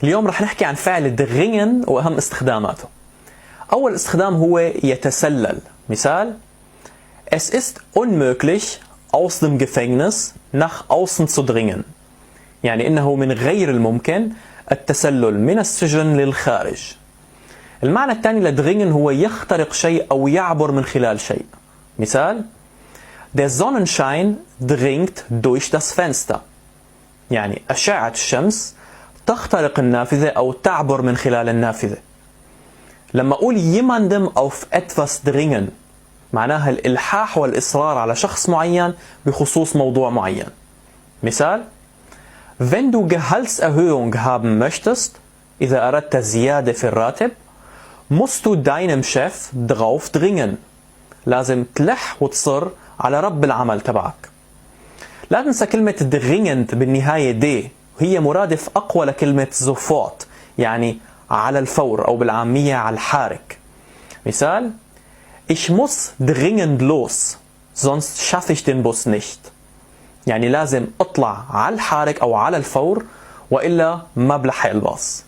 اليوم رح نحكي عن فعل dringen وأهم استخداماته. أول استخدام هو يتسلل. مثال: Es ist unmöglich, aus dem Gefängnis nach außen zu dringen. يعني إنه من غير الممكن التسلل من السجن للخارج. المعنى الثاني لدرينجن هو يخترق شيء أو يعبر من خلال شيء. مثال: Der Sonnenschein dringt durch das Fenster. يعني أشعة الشمس تخترق النافذة أو تعبر من خلال النافذة. لما أقول jemandem auf etwas dringen معناها الإلحاح والإصرار على شخص معين بخصوص موضوع معين. مثال: Wenn du Gehaltserhöhung haben möchtest, إذا أردت زيادة في الراتب, musst du deinem Chef drauf dringen. لازم تلح وتصر على رب العمل تبعك. لا تنسى كلمة dringend بالنهاية دي، وهي مرادف أقوى لكلمة sofort، يعني على الفور أو بالعامية على الحارك. مثال: Ich muss dringend los, sonst schaffe ich den Bus nicht. يعني لازم اطلع على الحارك أو على الفور وإلا ما بلحق الباص.